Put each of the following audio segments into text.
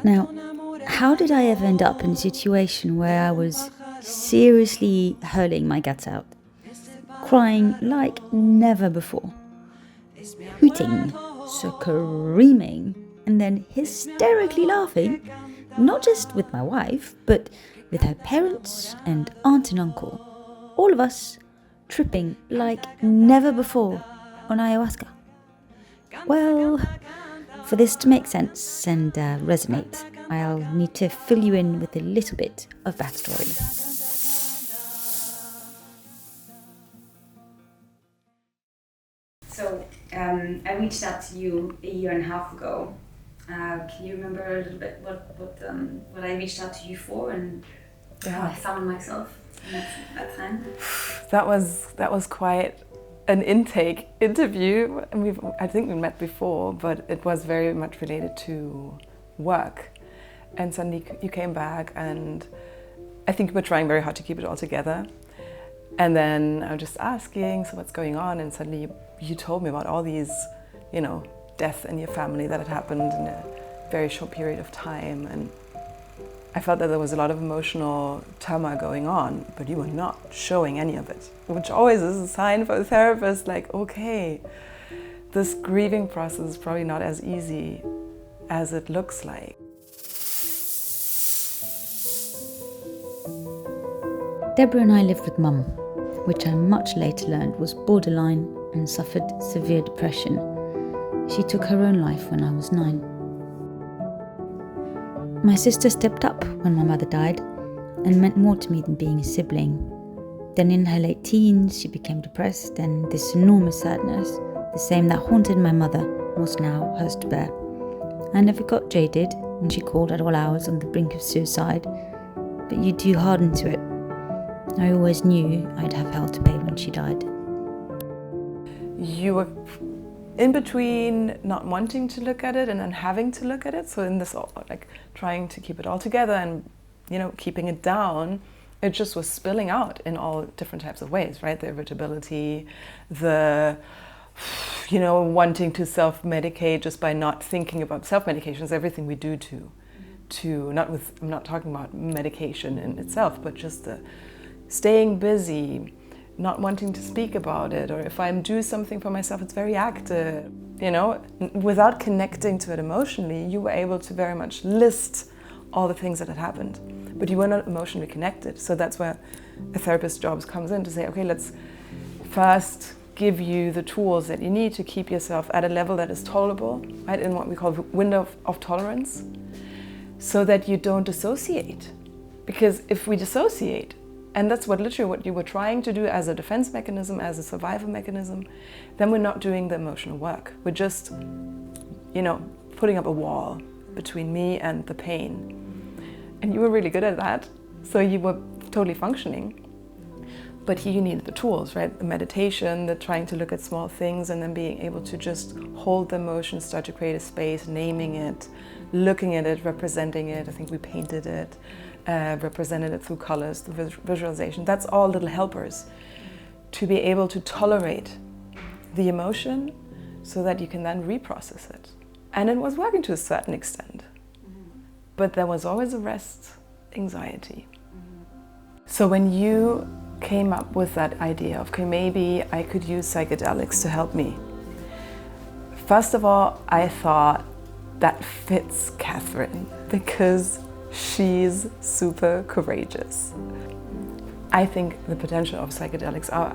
Now, how did I ever end up in a situation where I was seriously hurling my guts out, crying like never before, hooting, screaming, and then hysterically laughing, not just with my wife, but with her parents and aunt and uncle, all of us tripping like never before on ayahuasca? Well, for this to make sense and resonate, I'll need to fill you in with a little bit of backstory. So, I reached out to you a year and a half ago. Can you remember a little bit what I reached out to you for and how I found myself in that time? That was quite an interview, and I think we met before, but it was very much related to work. And suddenly you came back, and I think you were trying very hard to keep it all together. And then I was just asking, so what's going on? And suddenly you told me about all these, deaths in your family that had happened in a very short period of time. And I felt that there was a lot of emotional turmoil going on, but you were not showing any of it, which always is a sign for a therapist, like, okay, this grieving process is probably not as easy as it looks like. Deborah and I lived with Mum, which I much later learned was borderline and suffered severe depression. She took her own life when I was 9. My sister stepped up when my mother died and meant more to me than being a sibling. Then in her late teens, she became depressed, and this enormous sadness, the same that haunted my mother, was now hers to bear. I never got jaded when she called at all hours on the brink of suicide, but you do harden to it. I always knew I'd have hell to pay when she died. You were in between not wanting to look at it and then having to look at it. So in this, like, trying to keep it all together and, keeping it down, it just was spilling out in all different types of ways, right? The irritability, the, wanting to self-medicate just by not thinking about self-medications, everything we do I'm not talking about medication in itself, but just the staying busy, not wanting to speak about it, or if I do something for myself, it's very active, without connecting to it emotionally. You were able to very much list all the things that had happened, but you were not emotionally connected. So that's where a therapist's job comes in, to say, okay, let's first give you the tools that you need to keep yourself at a level that is tolerable, right, in what we call the window of tolerance, so that you don't dissociate. Because if we dissociate, and that's literally what you were trying to do as a defense mechanism, as a survival mechanism, then we're not doing the emotional work. We're just, putting up a wall between me and the pain. And you were really good at that, so you were totally functioning. But here you needed the tools, right? The meditation, the trying to look at small things and then being able to just hold the emotion, start to create a space, naming it, looking at it, representing it. I think we painted it. Represented it through colors, through visualization. That's all little helpers to be able to tolerate the emotion so that you can then reprocess it. And it was working to a certain extent. But there was always a rest anxiety. So when you came up with that idea of, okay, maybe I could use psychedelics to help me, first of all, I thought that fits Catherine, because she's super courageous. I think the potential of psychedelics are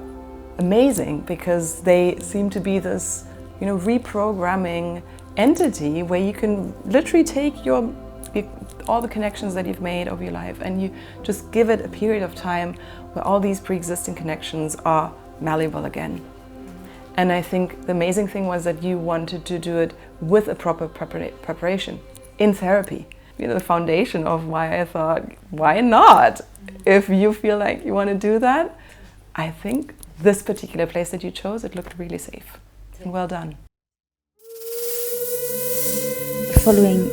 amazing, because they seem to be this, reprogramming entity where you can literally take all the connections that you've made over your life and you just give it a period of time where all these pre-existing connections are malleable again. And I think the amazing thing was that you wanted to do it with a proper preparation in therapy. The foundation of why I thought, why not? If you feel like you want to do that, I think this particular place that you chose, it looked really safe. And well done. Following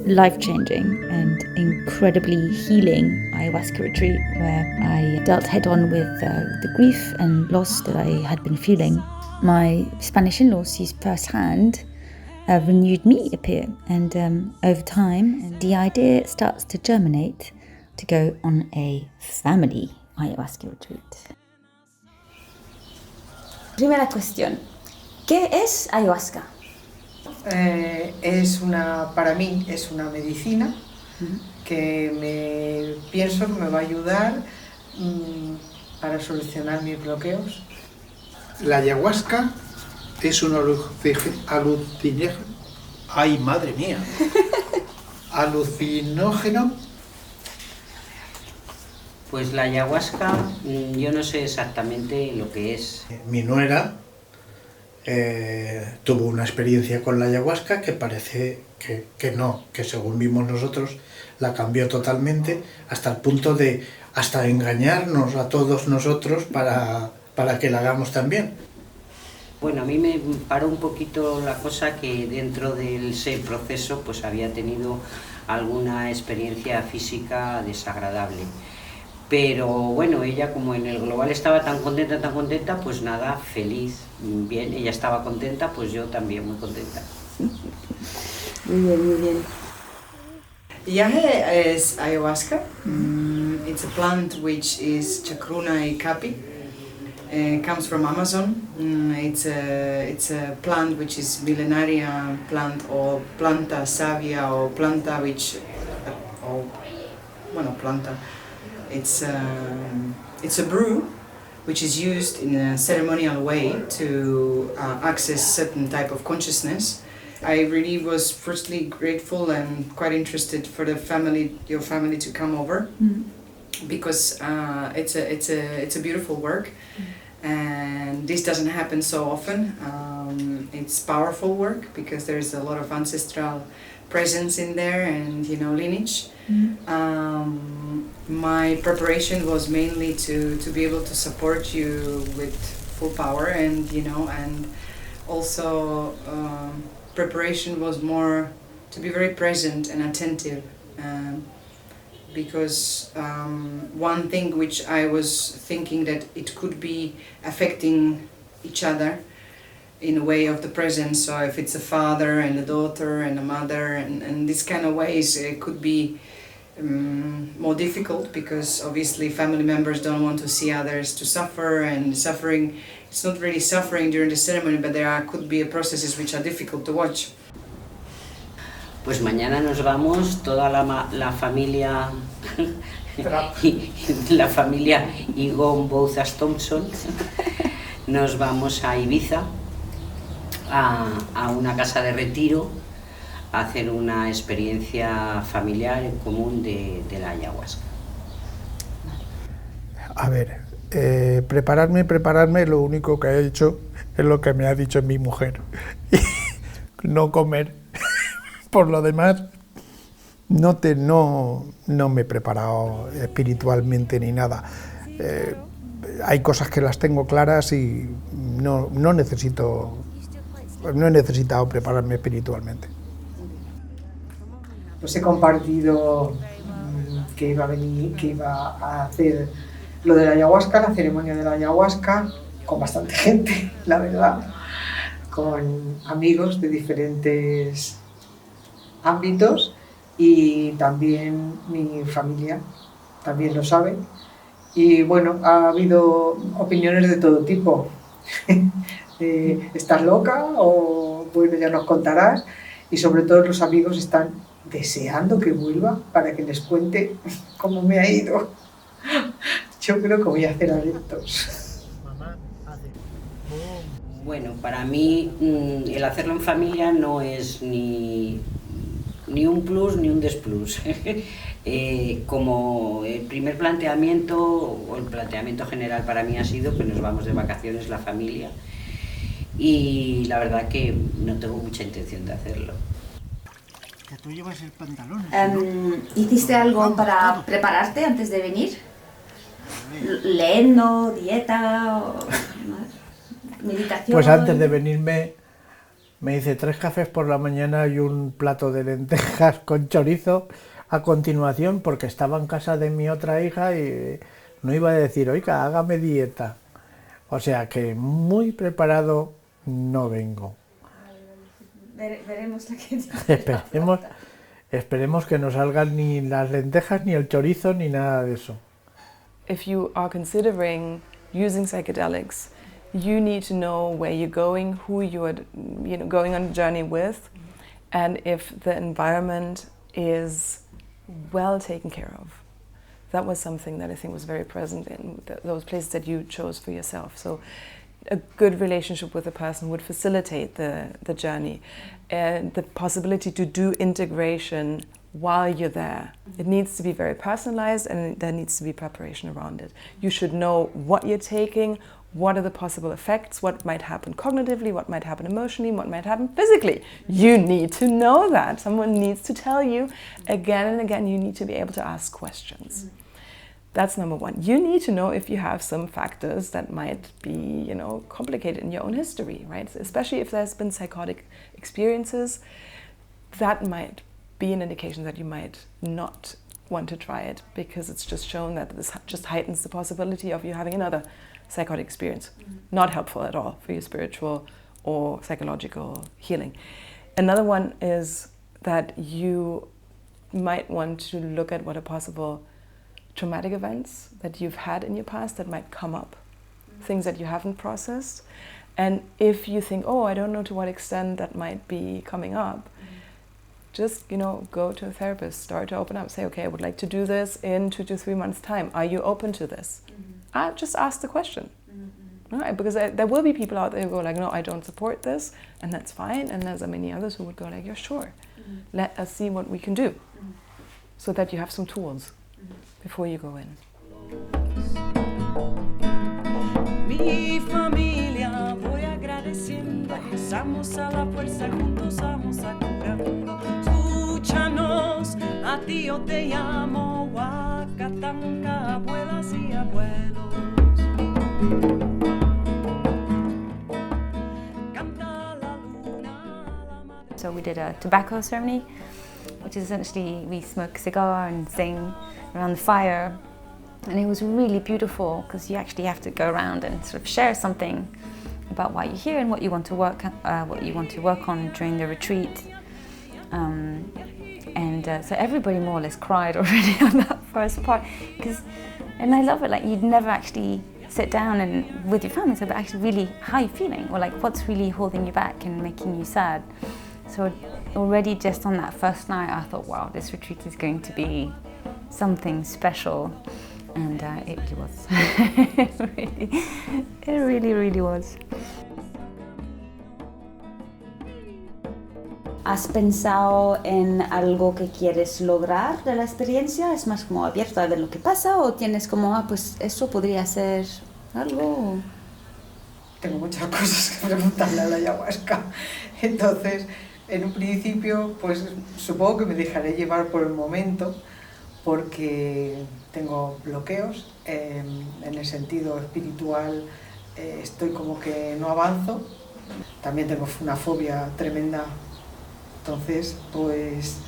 life-changing and incredibly healing ayahuasca retreat where I dealt head-on with the grief and loss that I had been feeling. My Spanish in-law sees firsthand a renewed me appear, and over time the idea starts to germinate to go on a family ayahuasca retreat. Primera cuestión, ¿qué es ayahuasca? Para mí es una medicina que pienso que me va a ayudar para solucionar mis bloqueos. La ayahuasca es un alucinógeno. ¡Ay, madre mía! Alucinógeno. Pues la ayahuasca, yo no sé exactamente lo que es. Mi nuera tuvo una experiencia con la ayahuasca que parece que no, que según vimos nosotros la cambió totalmente hasta el punto de hasta engañarnos a todos nosotros para que la hagamos también. Bueno, a mí me paró un poquito la cosa que dentro del ese proceso pues había tenido alguna experiencia física desagradable. Pero bueno, ella como en el global estaba tan contenta, pues nada, feliz, bien, ella estaba contenta, pues yo también muy contenta. Muy bien, muy bien. Yagé is ayahuasca. It's a plant which is Chacruna capi. Comes from Amazon. It's a plant which is millenaria plant or planta savia or planta which planta. It's a brew which is used in a ceremonial way to access certain type of consciousness. I really was firstly grateful and quite interested for your family to come over, because it's a beautiful work, and this doesn't happen so often. It's powerful work because there's a lot of ancestral presence in there and lineage. My preparation was mainly to be able to support you with full power, and also preparation was more to be very present and attentive, because one thing which I was thinking that it could be affecting each other in a way of the presence. So if it's a father and a daughter and a mother and these kind of ways, it could be more difficult, because obviously family members don't want to see others to suffer, and suffering, it's not really suffering during the ceremony, but could be processes which are difficult to watch. Pues mañana nos vamos, toda la familia, la familia Egon Bouzas Thompson, nos vamos a Ibiza, a una casa de retiro, a hacer una experiencia familiar en común de la ayahuasca. A ver, prepararme, lo único que he hecho es lo que me ha dicho mi mujer, no comer. Por lo demás, no me he preparado espiritualmente ni nada. Hay cosas que las tengo claras y no he necesitado prepararme espiritualmente. Pues he compartido que iba a venir, que iba a hacer lo de la ayahuasca, la ceremonia de la ayahuasca, con bastante gente, la verdad, con amigos de diferentes ámbitos, y también mi familia también lo sabe. Y bueno, ha habido opiniones de todo tipo. ¿Estás loca? O bueno, ya nos contarás. Y sobre todo los amigos están deseando que vuelva para que les cuente cómo me ha ido. Yo creo que voy a hacer adeptos. Bueno, para mí el hacerlo en familia no es ni un plus ni un desplus. Como el primer planteamiento, o el planteamiento general para mí ha sido que nos vamos de vacaciones la familia, y la verdad que no tengo mucha intención de hacerlo. Que tú llevas el pantalón. ¿Hiciste algo para prepararte antes de venir? ¿Leyendo, dieta o meditación? Pues antes de venirme Me dice 3 cafés por la mañana y un plato de lentejas con chorizo a continuación, porque estaba en casa de mi otra hija y no iba a decir, oiga, hágame dieta. O sea que muy preparado no vengo. Veremos lo que dice. Esperemos que no salgan ni las lentejas, ni el chorizo, ni nada de eso. If you are considering using psychedelics, you need to know where you're going, who you are, going on a journey with, and if the environment is well taken care of. That was something that I think was very present in those places that you chose for yourself. So a good relationship with a person would facilitate the journey, and the possibility to do integration while you're there. It needs to be very personalized, and there needs to be preparation around it. You should know what you're taking, what are the possible effects, what might happen cognitively, what might happen emotionally, what might happen physically. You need to know that. Someone needs to tell you again and again. You need to be able to ask questions. That's number one. You need to know if you have some factors that might be, complicated in your own history, right? Especially if there's been psychotic experiences, that might be an indication that you might not want to try it, because it's just shown that this just heightens the possibility of you having another psychotic experience. Not helpful at all for your spiritual or psychological healing. Another one is that you might want to look at what are possible traumatic events that you've had in your past that might come up, things that you haven't processed. And if you think, I don't know to what extent that might be coming up, just, go to a therapist, start to open up, say, okay, I would like to do this in 2 to 3 months' time. Are you open to this? Just ask the question. Right? Because there will be people out there who go like, no, I don't support this, and that's fine. And there's many others who would go like, yeah, sure. Let us see what we can do, so that you have some tools before you go in. Mi familia, voy agradeciendo, pasamos a la fuerza, juntos vamos a curando. Escúchanos, a ti yo te llamo, Huacatanca, abuelas y abuelos. Canta la luna, la madre. So we did a tobacco ceremony, which is essentially we smoke a cigar and sing around the fire, and it was really beautiful because you actually have to go around and sort of share something about why you're here and what you want to work on during the retreat. So everybody more or less cried already on that first part, and I love it. Like, you'd never actually sit down and with your family and say, but actually, really, how are you feeling, or like what's really holding you back and making you sad. So already just on that first night, I thought, wow, this retreat is going to be something special, and it really was. It really was. ¿Has pensado en algo que quieres lograr de la experiencia? ¿Es más como abierto a ver lo que pasa, o tienes como, pues eso podría ser algo? Tengo muchas cosas que preguntarle a la ayahuasca. Entonces, en un principio, pues supongo que me dejaré llevar por el momento, porque tengo bloqueos en el sentido espiritual. Estoy como que no avanzo. También tengo una fobia tremenda. Entonces, pues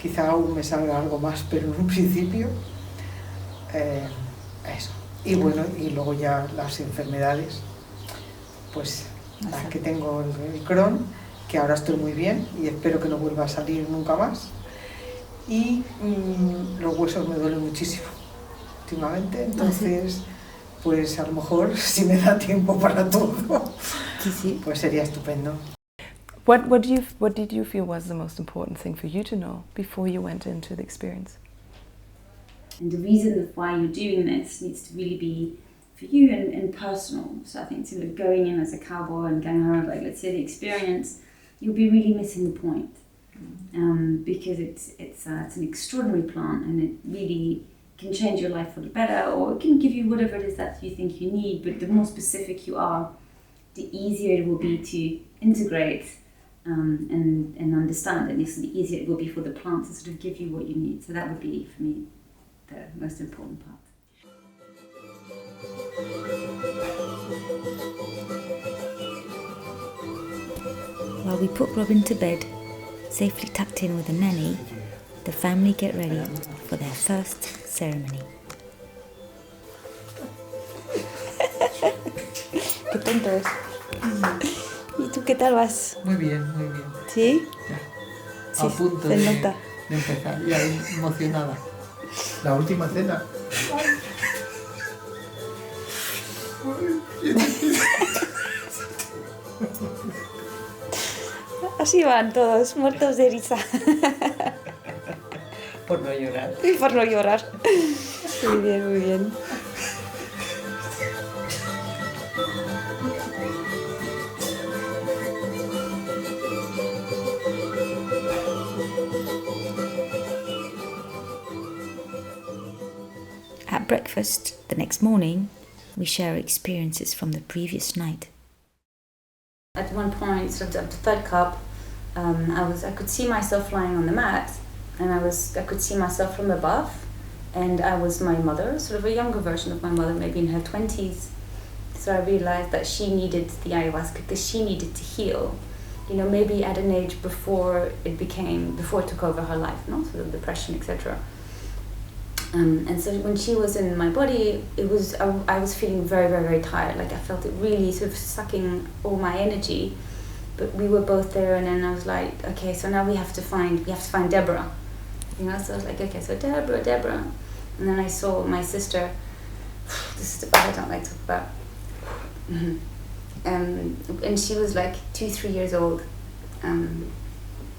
quizá aún me salga algo más, pero en un principio eso. Y bueno, y luego ya las enfermedades, pues las que tengo, el Crohn, que ahora estoy muy bien y espero que no vuelva a salir nunca más. Y los huesos me duelen muchísimo últimamente, entonces pues a lo mejor si me da tiempo para todo, pues sería estupendo. What did you feel was the most important thing for you to know before you went into the experience? And the reason why you're doing this needs to really be for you and personal. So I think sort of going in as a cowboy and going around, like, let's say the experience, you'll be really missing the point. Because it's an extraordinary plant, and it really can change your life for the better, or it can give you whatever it is that you think you need. But the more specific you are, the easier it will be to integrate and understand, and the easier it will be for the plant to sort of give you what you need. So that would be, for me, the most important part. While we put Robin to bed, safely tucked in with a nanny, the family get ready for their first ceremony. Qué tontos. ¿Y tú qué tal vas? Muy bien, muy bien. ¿Sí? Ya. Sí, A punto se de nota. empezar, ya emocionada. La última cena. Así van todos, muertos de risa. Por no llorar. Y por no llorar. Muy bien, muy bien. At breakfast the next morning, we share experiences from the previous night. At one point, sort of the third cup, I could see myself lying on the mat, and I could see myself from above, and I was my mother, sort of a younger version of my mother, maybe in her 20s. So I realized that she needed the ayahuasca because she needed to heal, you know, maybe at an age before it took over her life, no, sort of depression, etc. And so when she was in my body, I was feeling very, very, very tired. Like I felt it really sort of sucking all my energy. But we were both there, and then I was like, okay, so now we have to find Deborah. You know, so I was like, okay, so Deborah. And then I saw my sister. This is the part I don't like to talk about. And she was like 2-3 years old.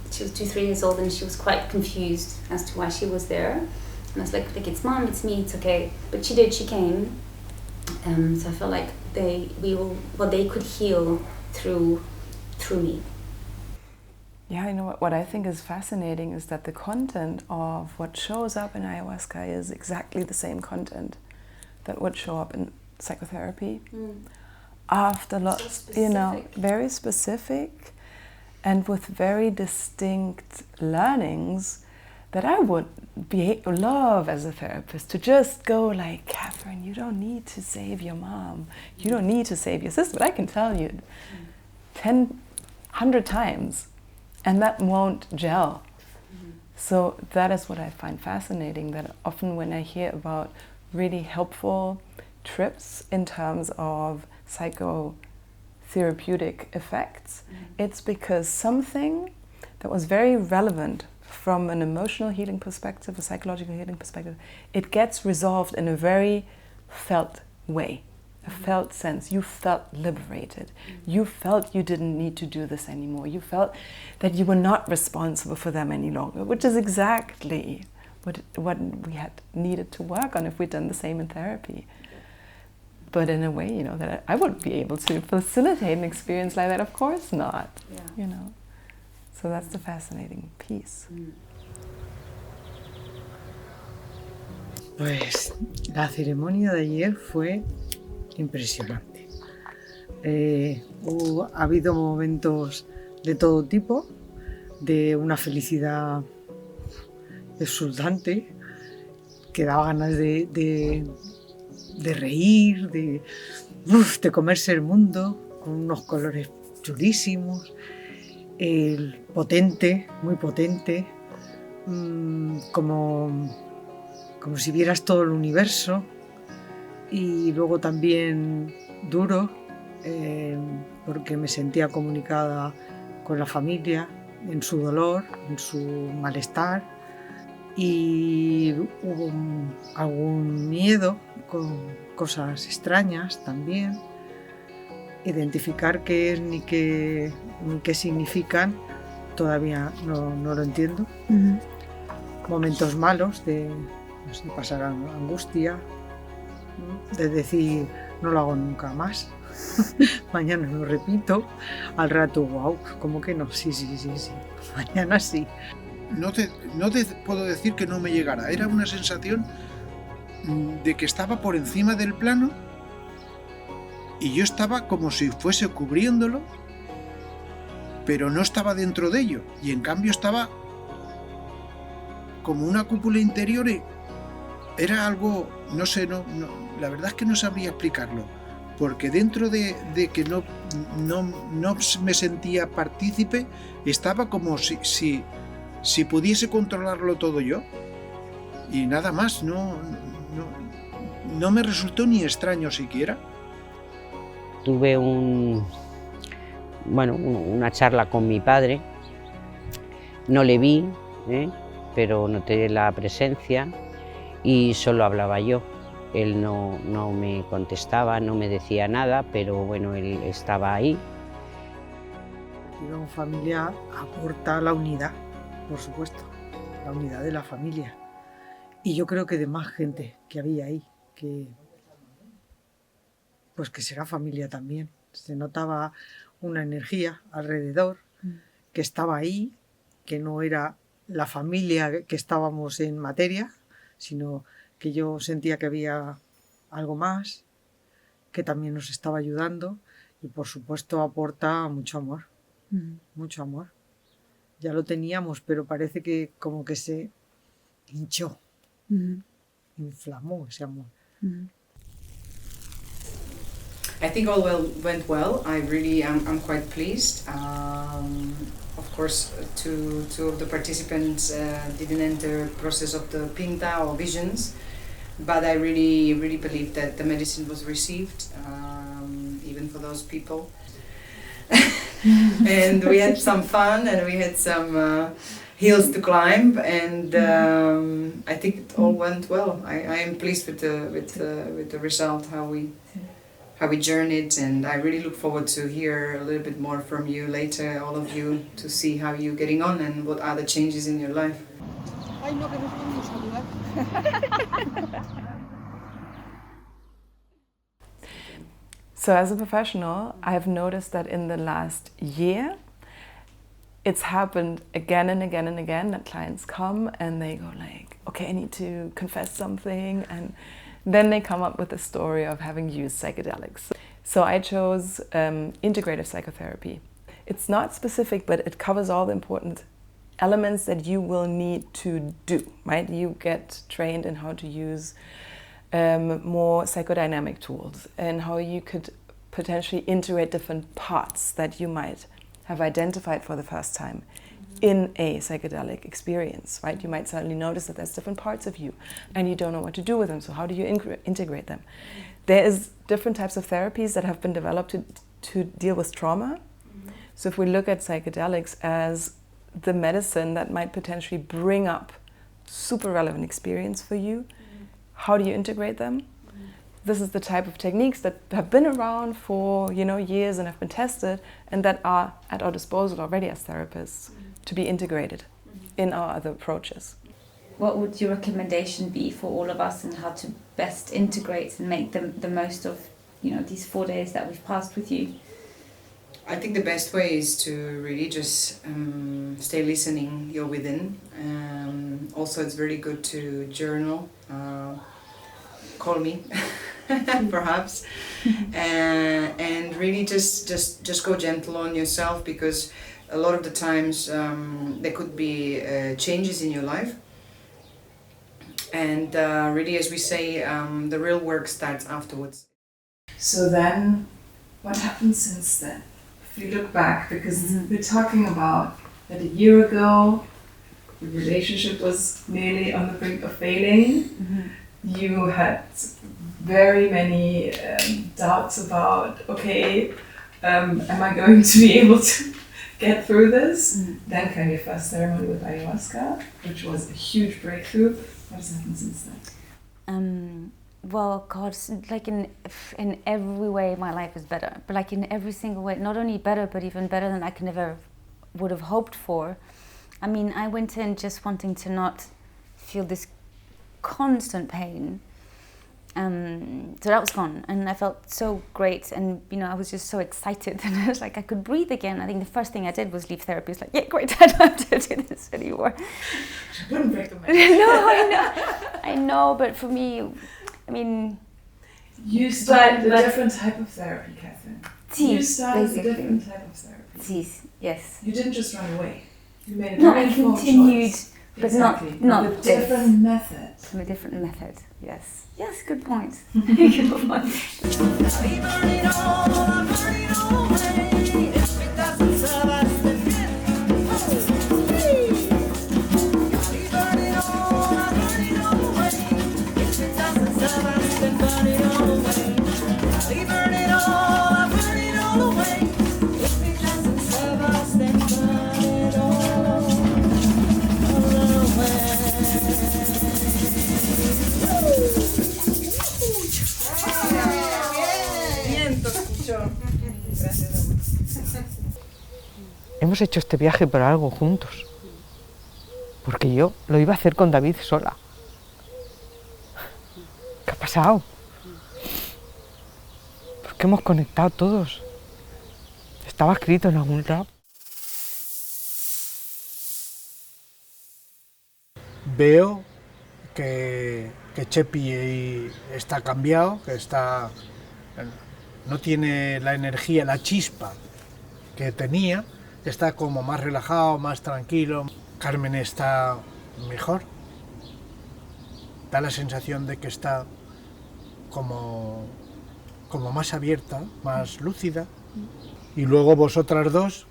She was 2-3 years old, and she was quite confused as to why she was there. And I was like, it's mom, it's me, it's okay. But she came. So I felt like they could heal through me. Yeah, you know what I think is fascinating is that the content of what shows up in ayahuasca is exactly the same content that would show up in psychotherapy. After lots, you know, very specific and with very distinct learnings that I would love as a therapist to just go like, Catherine, you don't need to save your mom. You don't need to save your sister. But I can tell you 100 times, and that won't gel. So that is what I find fascinating, that often when I hear about really helpful trips in terms of psychotherapeutic effects, it's because something that was very relevant from an emotional healing perspective, a psychological healing perspective, it gets resolved in a very felt way, a felt sense. You felt liberated. You felt you didn't need to do this anymore. You felt that you were not responsible for them any longer, which is exactly what we had needed to work on if we'd done the same in therapy. But in a way, you know, that I wouldn't be able to facilitate an experience like that. Of course not, you know. So that's the fascinating piece. Pues la ceremonia de ayer fue impresionante. Ha habido momentos de todo tipo, de una felicidad exultante, que daba ganas de reír, de comerse el mundo, con unos colores chulísimos. Potente, muy potente, como si vieras todo el universo, y luego también duro, porque me sentía comunicada con la familia en su dolor, en su malestar, y hubo algún miedo con cosas extrañas también. Identificar qué es ni qué significan todavía no lo entiendo. Momentos malos de pasar angustia, de decir no lo hago nunca más, mañana lo repito, al rato wow, ¿cómo que no? Sí, mañana sí. No te puedo decir que no me llegara, era una sensación de que estaba por encima del plano y yo estaba como si fuese cubriéndolo, pero no estaba dentro de ello, y en cambio estaba como una cúpula interior y era algo, no sé, la verdad es que no sabría explicarlo, porque dentro de no me sentía partícipe, estaba como si pudiese controlarlo todo yo. Y nada más, no me resultó ni extraño siquiera. Tuve una charla con mi padre, no le vi, pero noté la presencia y solo hablaba yo. Él no me contestaba, no me decía nada, pero bueno, él estaba ahí. La unión familiar aporta la unidad, por supuesto, la unidad de la familia. Y yo creo que de más gente que había ahí, que será familia también. Se notaba una energía alrededor, que estaba ahí, que no era la familia que estábamos en materia, sino que yo sentía que había algo más, que también nos estaba ayudando y por supuesto aporta mucho amor, mucho amor. Ya lo teníamos, pero parece que como que se hinchó, inflamó ese amor. I think all went well. I'm quite pleased. Of course, two of the participants didn't enter the process of the pinta or visions, but I really believe that the medicine was received, even for those people. And we had some fun, and we had some hills to climb, and I think it all went well. I am pleased with the result, how we journeyed, and I really look forward to hear a little bit more from you later, all of you, to see how you're getting on and what are the changes in your life. So as a professional, I've noticed that in the last year, it's happened again and again and again that clients come and they go like, okay, I need to confess something, and then they come up with a story of having used psychedelics. So I chose integrative psychotherapy. It's not specific, but it covers all the important elements that you will need to do, right? You get trained in how to use more psychodynamic tools and how you could potentially integrate different parts that you might have identified for the first time in a psychedelic experience, right? You might suddenly notice that there's different parts of you and you don't know what to do with them, so how do you integrate them? There is different types of therapies that have been developed to deal with trauma. So if we look at psychedelics as the medicine that might potentially bring up super relevant experience for you, how do you integrate them? This is the type of techniques that have been around for years and have been tested and that are at our disposal already as therapists to be integrated in our other approaches. What would your recommendation be for all of us and how to best integrate and make the most of these 4 days that we've passed with you? I think the best way is to really just stay listening your within. Also, it's very good to journal. Call me, perhaps, and really just go gentle on yourself, because a lot of the times there could be changes in your life, and really, as we say, the real work starts afterwards. So then, what happened since then? If you look back, because we're talking about that a year ago, the relationship was nearly on the brink of failing. You had very many doubts about, okay, am I going to be able to get through this? Then came your first ceremony with ayahuasca, which was a huge breakthrough. What has happened since then? Well, God, like in every way, my life is better. But like in every single way, not only better, but even better than I could ever would have hoped for. I mean, I went in just wanting to not feel this constant pain. So that was gone, and I felt so great, and I was just so excited, and I was like, I could breathe again. I think the first thing I did was leave therapy. It's like, yeah, great, I don't have to do this anymore. I wouldn't recommend. No, I know, but for me, I mean, you started a different type of therapy, Catherine. You started a different type of therapy. Yes. You didn't just run away. You made a No, very I informed continued, choice. but Exactly. not with a different method. A different method, yes. Yes, good point. Good point. hemos hecho este viaje por algo juntos. Porque yo lo iba a hacer con David sola. ¿Qué ha pasado? ¿Por qué hemos conectado todos? Estaba escrito en algún lado. Veo que Chepi está cambiado, que está, no tiene la energía, la chispa que tenía, está como más relajado, más tranquilo. Carmen está mejor, da la sensación de que está como más abierta, más lúcida. Y luego vosotras dos,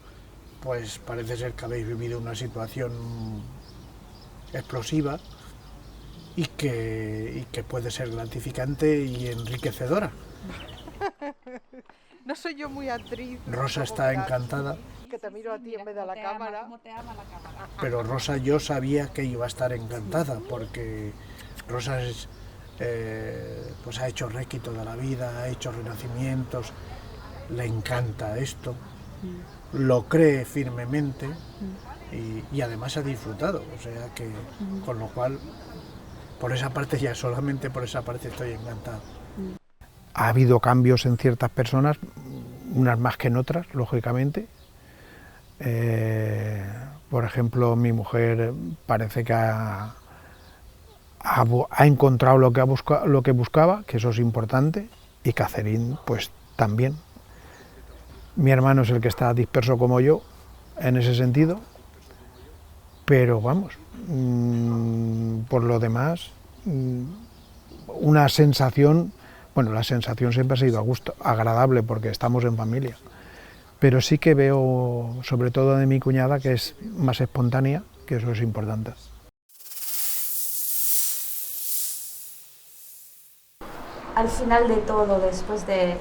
pues parece ser que habéis vivido una situación explosiva y que puede ser gratificante y enriquecedora. No soy yo muy actriz. Rosa está encantada. Que te miro a ti en vez de a la cámara. Pero Rosa, yo sabía que iba a estar encantada porque Rosa es, pues ha hecho Reiki toda la vida, ha hecho renacimientos, le encanta esto, lo cree firmemente y además ha disfrutado, o sea que con lo cual por esa parte, ya solamente por esa parte estoy encantado. Ha habido cambios en ciertas personas, unas más que en otras, lógicamente. Por ejemplo, mi mujer parece que ha encontrado lo que buscaba, que eso es importante, y Catherine pues también. Mi hermano es el que está disperso como yo en ese sentido, pero vamos, por lo demás, una sensación, bueno, la sensación siempre ha sido a gusto, agradable porque estamos en familia. Pero sí que veo, sobre todo de mi cuñada, que es más espontánea, que eso es importante. Al final de todo, después de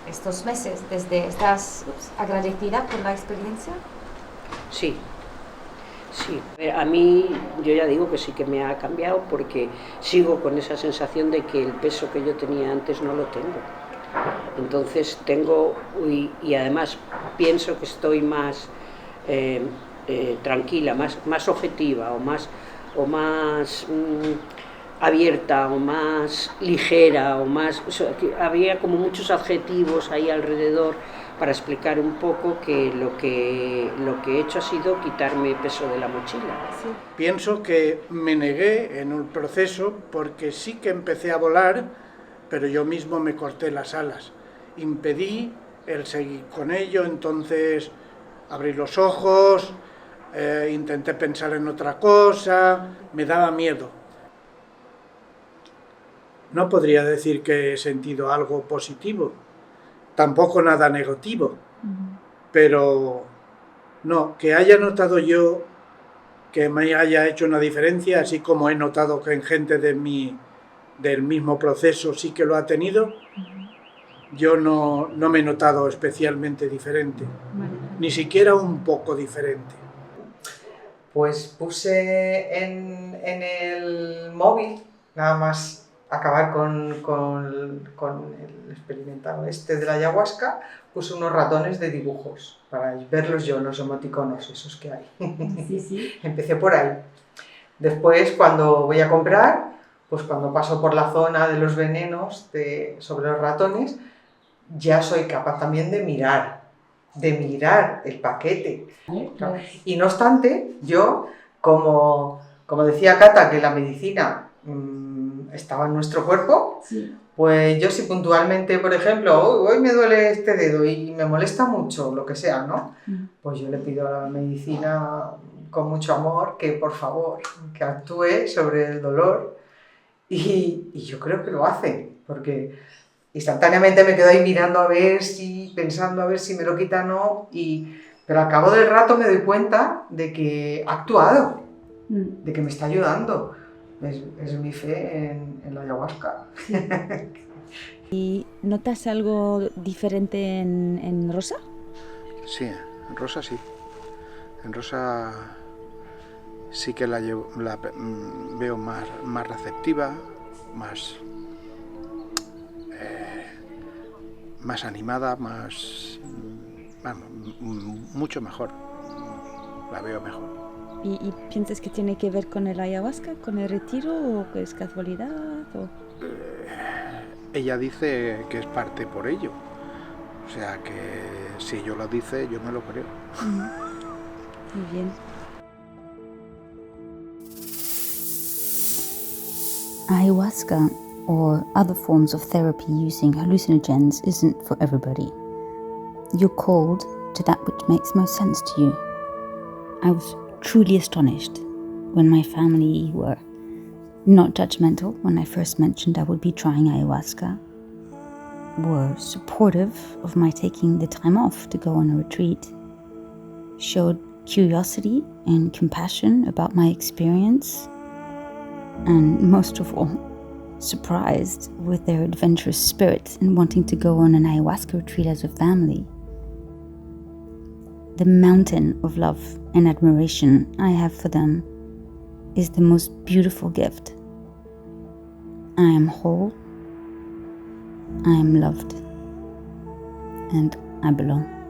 estos meses, ¿estás agradecida por la experiencia? Sí, sí. A mí, yo ya digo que sí que me ha cambiado porque sigo con esa sensación de que el peso que yo tenía antes no lo tengo. Entonces tengo, y además pienso que estoy más tranquila, más objetiva o más abierta o más ligera o más... había como muchos adjetivos ahí alrededor para explicar un poco que lo que he hecho ha sido quitarme peso de la mochila. Sí. Pienso que me negué en un proceso porque sí que empecé a volar, pero yo mismo me corté las alas. Impedí el seguir con ello, entonces abrí los ojos, intenté pensar en otra cosa, me daba miedo. No podría decir que he sentido algo positivo, tampoco nada negativo, pero no, que haya notado yo que me haya hecho una diferencia, así como he notado que en gente del mismo proceso sí que lo ha tenido, yo no me he notado especialmente diferente, ni siquiera un poco diferente. Pues puse en el móvil, nada más acabar con el experimentado este de la ayahuasca, puse unos ratones de dibujos para verlos yo, los emoticonos esos que hay. Sí, sí. Empecé por ahí. Después, cuando voy a comprar, pues cuando paso por la zona de los venenos sobre los ratones, ya soy capaz también de mirar el paquete. Claro. Y no obstante, yo, como decía Cata, que la medicina estaba en nuestro cuerpo, Sí. pues yo si puntualmente, por ejemplo, hoy me duele este dedo y me molesta mucho, lo que sea, ¿no? Pues yo le pido a la medicina con mucho amor que, por favor, que actúe sobre el dolor y yo creo que lo hace, porque instantáneamente me quedo ahí mirando pensando a ver si me lo quita o no, pero al cabo del rato me doy cuenta de que ha actuado, de que me está ayudando. Es mi fe en la ayahuasca. ¿Y notas algo diferente en Rosa? Sí, en Rosa sí. En Rosa sí que la veo más receptiva, más animada, mucho mejor. la veo mejor. ¿Y piensas que tiene que ver con el ayahuasca, con el retiro, o que es casualidad? O... Ella dice que es parte por ello. O sea que si ella lo dice, yo me lo creo. Muy bien. Ayahuasca or other forms of therapy using hallucinogens isn't for everybody. You're called to that which makes most sense to you. I was truly astonished when my family were not judgmental when I first mentioned I would be trying ayahuasca, were supportive of my taking the time off to go on a retreat, showed curiosity and compassion about my experience, and most of all, surprised with their adventurous spirit in wanting to go on an ayahuasca retreat as a family. The mountain of love and admiration I have for them is the most beautiful gift. I am whole, I am loved, and I belong.